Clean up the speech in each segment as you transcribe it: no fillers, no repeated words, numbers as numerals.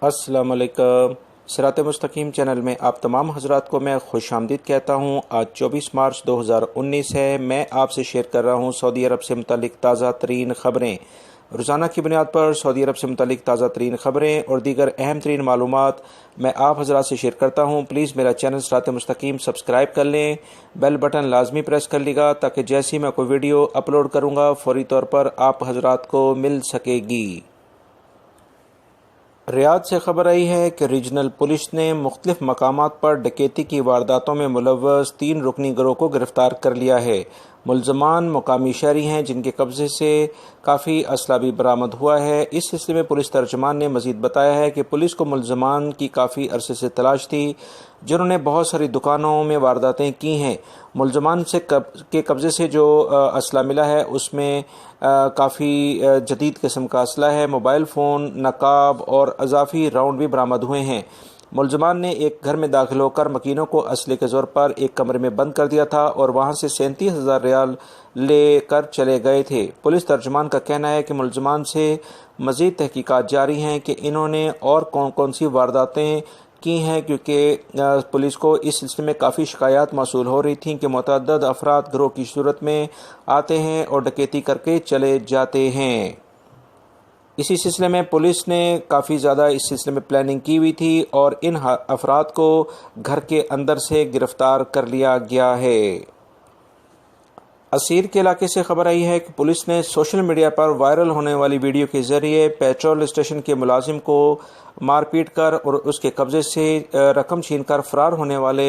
السلام علیکم۔ صراط مستقیم چینل میں آپ تمام حضرات کو میں خوش آمدید کہتا ہوں۔ آج 24 مارچ 2019 ہے۔ میں آپ سے شیئر کر رہا ہوں سعودی عرب سے متعلق تازہ ترین خبریں۔ روزانہ کی بنیاد پر سعودی عرب سے متعلق تازہ ترین خبریں اور دیگر اہم ترین معلومات میں آپ حضرات سے شیئر کرتا ہوں۔ پلیز میرا چینل صراط مستقیم سبسکرائب کر لیں، بیل بٹن لازمی پریس کر لیگا تاکہ جیسی میں کوئی ویڈیو اپلوڈ کروں گا فوری طور پر آپ حضرات کو مل سکے گی۔ ریاض سے خبر آئی ہے کہ ریجنل پولیس نے مختلف مقامات پر ڈکیتی کی وارداتوں میں ملوث 3 رکنی گروہ کو گرفتار کر لیا ہے۔ ملزمان مقامی شہری ہیں جن کے قبضے سے کافی اسلحہ بھی برآمد ہوا ہے۔ اس سلسلے میں پولیس ترجمان نے مزید بتایا ہے کہ پولیس کو ملزمان کی کافی عرصے سے تلاش تھی جنہوں نے بہت ساری دکانوں میں وارداتیں کی ہیں۔ ملزمان کے قبضے سے جو اسلحہ ملا ہے اس میں کافی جدید قسم کا اسلحہ ہے، موبائل فون، نقاب اور اضافی راؤنڈ بھی برآمد ہوئے ہیں۔ ملزمان نے ایک گھر میں داخل ہو کر مکینوں کو اسلحے کے زور پر ایک کمرے میں بند کر دیا تھا اور وہاں سے 37,000 ریال لے کر چلے گئے تھے۔ پولیس ترجمان کا کہنا ہے کہ ملزمان سے مزید تحقیقات جاری ہیں کہ انہوں نے اور کون سی وارداتیں کی ہیں، کیونکہ پولیس کو اس سلسلے میں کافی شکایات موصول ہو رہی تھیں کہ متعدد افراد گروہ کی صورت میں آتے ہیں اور ڈکیتی کر کے چلے جاتے ہیں۔ اسی سلسلے میں پولیس نے کافی زیادہ اس سلسلے میں پلاننگ کی ہوئی تھی اور ان افراد کو گھر کے اندر سے گرفتار کر لیا گیا ہے۔ اسیر کے علاقے سے خبر آئی ہے کہ پولیس نے سوشل میڈیا پر وائرل ہونے والی ویڈیو کے ذریعے پیٹرول اسٹیشن کے ملازم کو مار پیٹ کر اور اس کے قبضے سے رقم چھین کر فرار ہونے والے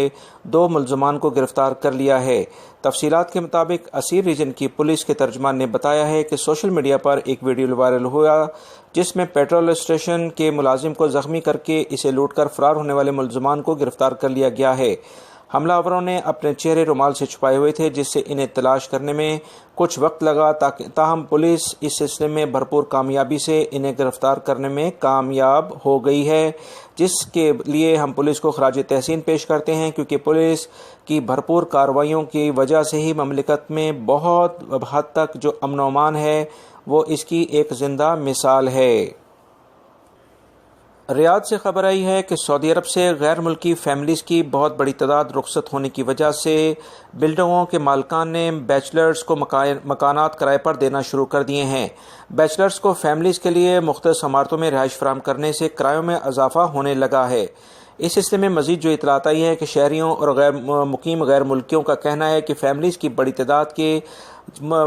2 ملزمان کو گرفتار کر لیا ہے۔ تفصیلات کے مطابق اسیر ریجن کی پولیس کے ترجمان نے بتایا ہے کہ سوشل میڈیا پر ایک ویڈیو وائرل ہوا جس میں پیٹرول اسٹیشن کے ملازم کو زخمی کر کے اسے لوٹ کر فرار ہونے والے ملزمان کو گرفتار کر لیا گیا ہے۔ حملہ آوروں نے اپنے چہرے رومال سے چھپائے ہوئے تھے جس سے انہیں تلاش کرنے میں کچھ وقت لگا، تاہم پولیس اس سلسلے میں بھرپور کامیابی سے انہیں گرفتار کرنے میں کامیاب ہو گئی ہے، جس کے لیے ہم پولیس کو خراج تحسین پیش کرتے ہیں، کیونکہ پولیس کی بھرپور کارروائیوں کی وجہ سے ہی مملکت میں بہت حد تک جو امن و امان ہے وہ اس کی ایک زندہ مثال ہے۔ ریاض سے خبر آئی ہے کہ سعودی عرب سے غیر ملکی فیملیز کی بہت بڑی تعداد رخصت ہونے کی وجہ سے بلڈنگوں کے مالکان نے بیچلرز کو مکانات کرائے پر دینا شروع کر دیے ہیں۔ بیچلرز کو فیملیز کے لیے مختص عمارتوں میں رہائش فراہم کرنے سے کرایوں میں اضافہ ہونے لگا ہے۔ اس سلسلے میں مزید جو اطلاعات آئی ہے کہ شہریوں اور مقیم غیر ملکیوں کا کہنا ہے کہ فیملیز کی بڑی تعداد کے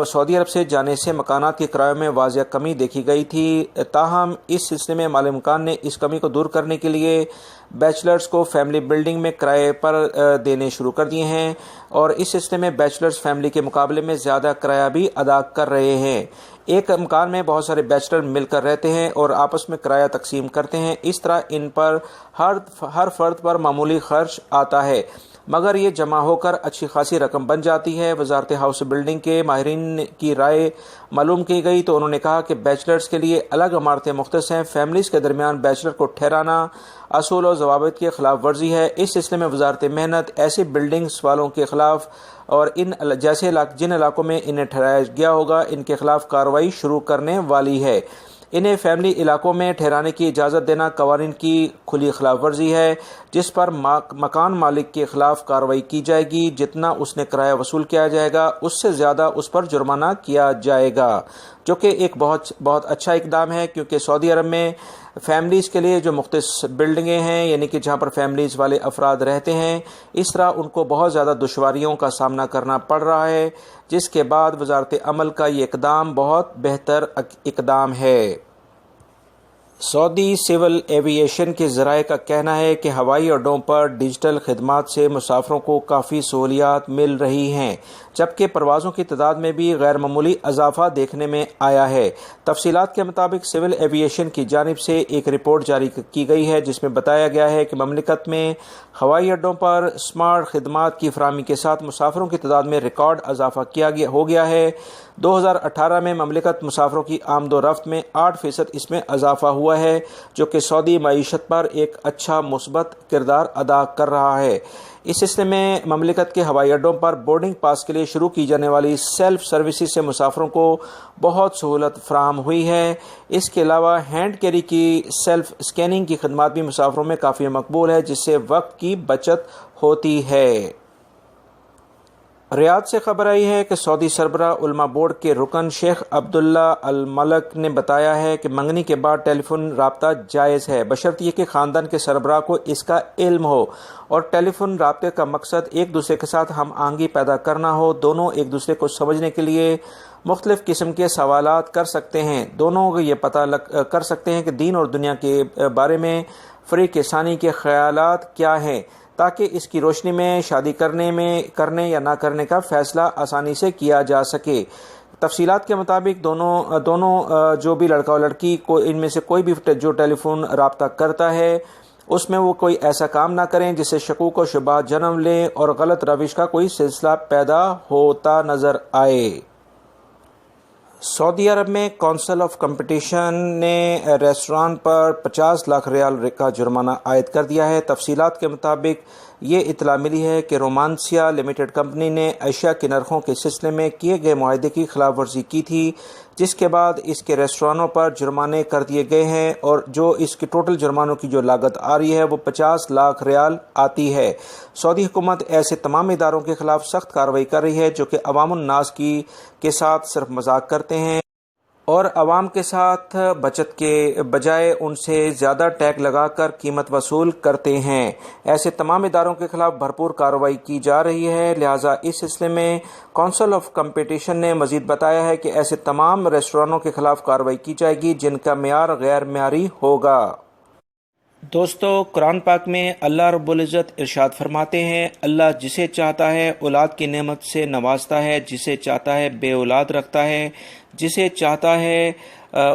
سعودی عرب سے جانے سے مکانات کے کرایوں میں واضح کمی دیکھی گئی تھی، تاہم اس سلسلے میں مالک مکان نے اس کمی کو دور کرنے کے لیے بیچلرز کو فیملی بلڈنگ میں کرائے پر دینے شروع کر دیے ہیں اور اس سلسلے میں بیچلرز فیملی کے مقابلے میں زیادہ کرایہ بھی ادا کر رہے ہیں۔ ایک مکان میں بہت سارے بیچلر مل کر رہتے ہیں اور آپس میں کرایہ تقسیم کرتے ہیں، اس طرح ان پر ہر فرد پر معمولی خرچ آتا ہے، مگر یہ جمع ہو کر اچھی خاصی رقم بن جاتی ہے۔ وزارت ہاؤس بلڈنگ کے ماہرین کی رائے معلوم کی گئی تو انہوں نے کہا کہ بیچلرز کے لیے الگ عمارتیں مختص ہیں۔ فیملیز کے درمیان بیچلر کو ٹھہرانا اصول و ضوابط کے خلاف ورزی ہے۔ اس سلسلے میں وزارت محنت ایسے بلڈنگز والوں کے خلاف اور جن علاقوں میں انہیں ٹھہرایا گیا ہوگا ان کے خلاف کارروائی شروع کرنے والی ہے۔ انہیں فیملی علاقوں میں ٹھہرانے کی اجازت دینا قوانین کی کھلی خلاف ورزی ہے، جس پر مکان مالک کے خلاف کارروائی کی جائے گی۔ جتنا اس نے کرایہ وصول کیا جائے گا اس سے زیادہ اس پر جرمانہ کیا جائے گا، جو کہ ایک بہت اچھا اقدام ہے، کیونکہ سعودی عرب میں فیملیز کے لیے جو مختص بلڈنگیں ہیں، یعنی کہ جہاں پر فیملیز والے افراد رہتے ہیں، اس طرح ان کو بہت زیادہ دشواریوں کا سامنا کرنا پڑ رہا ہے، جس کے بعد وزارت عمل کا یہ اقدام بہت بہتر اقدام ہے۔ سعودی سول ایوییشن کے ذرائع کا کہنا ہے کہ ہوائی اڈوں پر ڈیجیٹل خدمات سے مسافروں کو کافی سہولیات مل رہی ہیں، جبکہ پروازوں کی تعداد میں بھی غیر معمولی اضافہ دیکھنے میں آیا ہے۔ تفصیلات کے مطابق سول ایوییشن کی جانب سے ایک رپورٹ جاری کی گئی ہے جس میں بتایا گیا ہے کہ مملکت میں ہوائی اڈوں پر اسمارٹ خدمات کی فراہمی کے ساتھ مسافروں کی تعداد میں ریکارڈ اضافہ ہو گیا ہے۔ 2018 میں مملکت مسافروں کی آمد و رفت میں 8% اس میں اضافہ ہوا ہوا ہے جو کہ سعودی معیشت پر ایک اچھا مثبت کردار ادا کر رہا ہے۔ اس سلسلے میں مملکت کے ہوائی اڈوں پر بورڈنگ پاس کے لیے شروع کی جانے والی سیلف سروسز سے مسافروں کو بہت سہولت فراہم ہوئی ہے۔ اس کے علاوہ ہینڈ کیری کی سیلف اسکیننگ کی خدمات بھی مسافروں میں کافی مقبول ہے، جس سے وقت کی بچت ہوتی ہے۔ ریاض سے خبر آئی ہے کہ سعودی سربراہ علماء بورڈ کے رکن شیخ عبداللہ الملک نے بتایا ہے کہ منگنی کے بعد ٹیلی فون رابطہ جائز ہے، بشرط یہ کہ خاندان کے سربراہ کو اس کا علم ہو اور ٹیلی فون رابطے کا مقصد ایک دوسرے کے ساتھ ہم آہنگی پیدا کرنا ہو۔ دونوں ایک دوسرے کو سمجھنے کے لیے مختلف قسم کے سوالات کر سکتے ہیں، دونوں کو یہ پتہ کر سکتے ہیں کہ دین اور دنیا کے بارے میں فریق ثانی کے خیالات کیا ہیں، تاکہ اس کی روشنی میں شادی کرنے یا نہ کرنے کا فیصلہ آسانی سے کیا جا سکے۔ تفصیلات کے مطابق دونوں جو بھی لڑکا اور لڑکی کو ان میں سے کوئی بھی جو ٹیلی فون رابطہ کرتا ہے اس میں وہ کوئی ایسا کام نہ کریں جس سے شکوک و شبہات جنم لیں اور غلط روش کا کوئی سلسلہ پیدا ہوتا نظر آئے۔ سعودی عرب میں کونسل آف کمپٹیشن نے ریسٹوران پر 50 لاکھ ریال کا جرمانہ عائد کر دیا ہے۔ تفصیلات کے مطابق یہ اطلاع ملی ہے کہ رومانسیا لمیٹڈ کمپنی نے اشیاء کے نرخوں کے سلسلے میں کیے گئے معاہدے کی خلاف ورزی کی تھی، جس کے بعد اس کے ریسٹورانوں پر جرمانے کر دیے گئے ہیں اور جو اس کے ٹوٹل جرمانوں کی جو لاگت آ رہی ہے وہ 50 لاکھ ریال آتی ہے۔ سعودی حکومت ایسے تمام اداروں کے خلاف سخت کارروائی کر رہی ہے جو کہ عوام الناس کے ساتھ صرف مذاق کرتے ہیں اور عوام کے ساتھ بچت کے بجائے ان سے زیادہ ٹیگ لگا کر قیمت وصول کرتے ہیں۔ ایسے تمام اداروں کے خلاف بھرپور کارروائی کی جا رہی ہے، لہٰذا اس سلسلے میں کونسل آف کمپٹیشن نے مزید بتایا ہے کہ ایسے تمام ریسٹورانوں کے خلاف کارروائی کی جائے گی جن کا معیار غیر معیاری ہوگا۔ دوستو، قرآن پاک میں اللہ رب العزت ارشاد فرماتے ہیں، اللہ جسے چاہتا ہے اولاد کی نعمت سے نوازتا ہے، جسے چاہتا ہے بے اولاد رکھتا ہے، جسے چاہتا ہے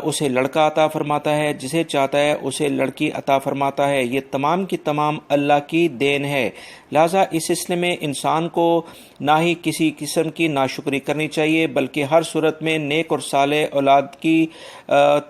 اسے لڑکا عطا فرماتا ہے، جسے چاہتا ہے اسے لڑکی عطا فرماتا ہے۔ یہ تمام کی تمام اللہ کی دین ہے، لہٰذا اس سلسلے میں انسان کو نہ ہی کسی قسم کی ناشکری کرنی چاہیے بلکہ ہر صورت میں نیک اور صالح اولاد کی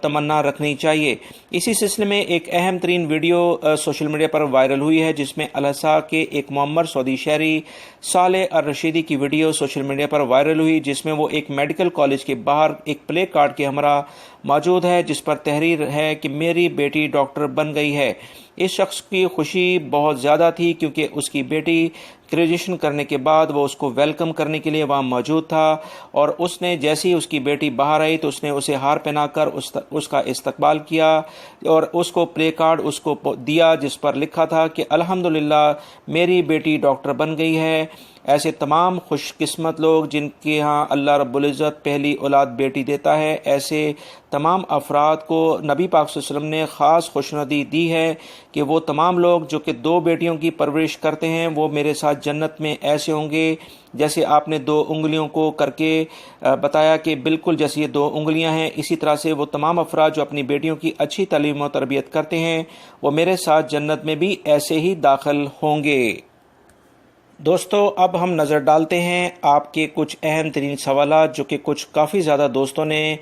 تمنا رکھنی چاہیے۔ اسی سلسلے میں ایک اہم ترین ویڈیو سوشل میڈیا پر وائرل ہوئی ہے جس میں الحسا کے ایک معمر سعودی شہری صالح الرشیدی کی ویڈیو سوشل میڈیا پر وائرل ہوئی، جس میں وہ ایک میڈیکل کالج کے باہر ایک پلے کارڈ کے ہمراہ موجود ہے جس پر تحریر ہے کہ میری بیٹی ڈاکٹر بن گئی ہے۔ اس شخص کی خوشی بہت زیادہ تھی کیونکہ اس کی بیٹی گریجویشن کرنے کے بعد وہ اس کو ویلکم کرنے کے لیے وہاں موجود تھا اور اس نے جیسے ہی اس کی بیٹی باہر آئی تو اس نے اسے ہار پہنا کر اس کا استقبال کیا اور اس کو پلے کارڈ اس کو دیا جس پر لکھا تھا کہ الحمدللہ میری بیٹی ڈاکٹر بن گئی ہے۔ ایسے تمام خوش قسمت لوگ جن کے ہاں اللہ رب العزت پہلی اولاد بیٹی دیتا ہے، ایسے تمام افراد کو نبی پاک صلی اللہ علیہ وسلم نے خاص خوشنودی دی ہے کہ وہ تمام لوگ جو کہ 2 بیٹیوں کی پرورش کرتے ہیں وہ میرے ساتھ جنت میں ایسے ہوں گے جیسے آپ نے 2 انگلیوں کو کر کے بتایا کہ بالکل جیسے یہ 2 انگلیاں ہیں، اسی طرح سے وہ تمام افراد جو اپنی بیٹیوں کی اچھی تعلیم و تربیت کرتے ہیں وہ میرے ساتھ جنت میں بھی ایسے ہی داخل ہوں گے۔ دوستو، اب ہم نظر ڈالتے ہیں آپ کے کچھ اہم ترین سوالات جو کہ کچھ کافی زیادہ دوستوں نے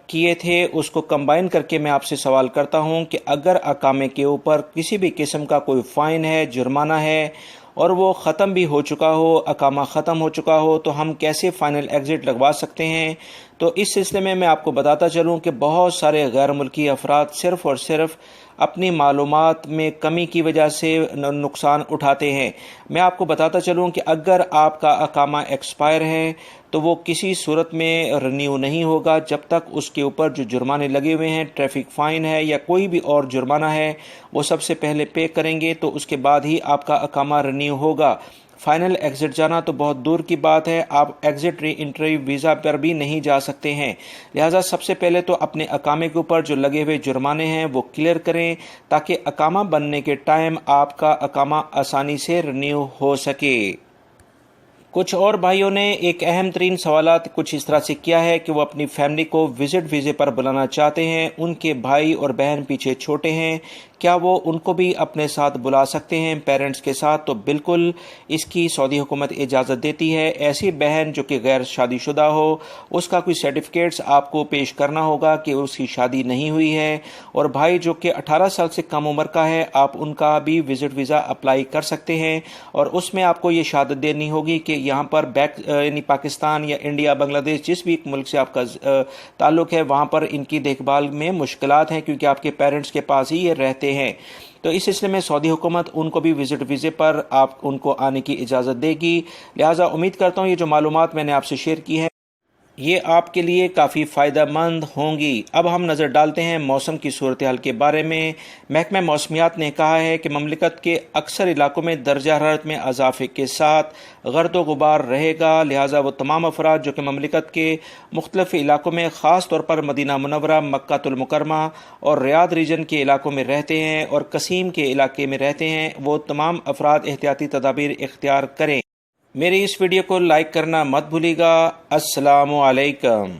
کیے تھے، اس کو کمبائن کر کے میں آپ سے سوال کرتا ہوں کہ اگر اقامے کے اوپر کسی بھی قسم کا کوئی فائن ہے، جرمانہ ہے اور وہ ختم بھی ہو چکا ہو، اقامہ ختم ہو چکا ہو، تو ہم کیسے فائنل ایگزٹ لگوا سکتے ہیں؟ تو اس سلسلے میں آپ کو بتاتا چلوں کہ بہت سارے غیر ملکی افراد صرف اور صرف اپنی معلومات میں کمی کی وجہ سے نقصان اٹھاتے ہیں۔ میں آپ کو بتاتا چلوں کہ اگر آپ کا اقامہ ایکسپائر ہے تو وہ کسی صورت میں رینیو نہیں ہوگا جب تک اس کے اوپر جو جرمانے لگے ہوئے ہیں، ٹریفک فائن ہے یا کوئی بھی اور جرمانہ ہے، وہ سب سے پہلے پے کریں گے تو اس کے بعد ہی آپ کا اقامہ رینیو ہوگا۔ فائنل ایگزٹ جانا تو بہت دور کی بات ہے، آپ ایگزٹ ری انٹری ویزا پر بھی نہیں جا سکتے ہیں، لہٰذا سب سے پہلے تو اپنے اقامے کے اوپر جو لگے ہوئے جرمانے ہیں وہ کلیئر کریں تاکہ اقامہ بننے کے ٹائم آپ کا اقامہ آسانی سے رینیو ہو سکے۔ کچھ اور بھائیوں نے ایک اہم ترین سوالات کچھ اس طرح سے کیا ہے کہ وہ اپنی فیملی کو وزٹ ویزے پر بلانا چاہتے ہیں، ان کے بھائی اور بہن پیچھے چھوٹے ہیں، کیا وہ ان کو بھی اپنے ساتھ بلا سکتے ہیں پیرنٹس کے ساتھ؟ تو بالکل اس کی سعودی حکومت اجازت دیتی ہے۔ ایسی بہن جو کہ غیر شادی شدہ ہو، اس کا کوئی سرٹیفکیٹس آپ کو پیش کرنا ہوگا کہ اس کی شادی نہیں ہوئی ہے، اور بھائی جو کہ 18 سال سے کم عمر کا ہے، آپ ان کا بھی وزٹ ویزا اپلائی کر سکتے ہیں، اور اس میں آپ کو یہ شہادت دینی ہوگی کہ یہاں پر یعنی پاکستان یا انڈیا، بنگلہ دیش، جس بھی ملک سے آپ کا تعلق ہے، وہاں پر ان کی دیکھ بھال میں مشکلات ہیں کیونکہ آپ کے پیرنٹس کے پاس ہی یہ رہتے ہیں۔ تو اس سلسلے میں سعودی حکومت ان کو بھی وزٹ ویزے پر آپ ان کو آنے کی اجازت دے گی۔ لہٰذا امید کرتا ہوں یہ جو معلومات میں نے آپ سے شیئر کی ہے یہ آپ کے لیے کافی فائدہ مند ہوں گی۔ اب ہم نظر ڈالتے ہیں موسم کی صورتحال کے بارے میں۔ محکمہ موسمیات نے کہا ہے کہ مملکت کے اکثر علاقوں میں درجہ حرارت میں اضافے کے ساتھ گرد و غبار رہے گا، لہٰذا وہ تمام افراد جو کہ مملکت کے مختلف علاقوں میں، خاص طور پر مدینہ منورہ، مکہ المکرمہ اور ریاض ریجن کے علاقوں میں رہتے ہیں اور قصیم کے علاقے میں رہتے ہیں، وہ تمام افراد احتیاطی تدابیر اختیار کریں۔ میری اس ویڈیو کو لائک کرنا مت بھولیے گا۔ السلام علیکم۔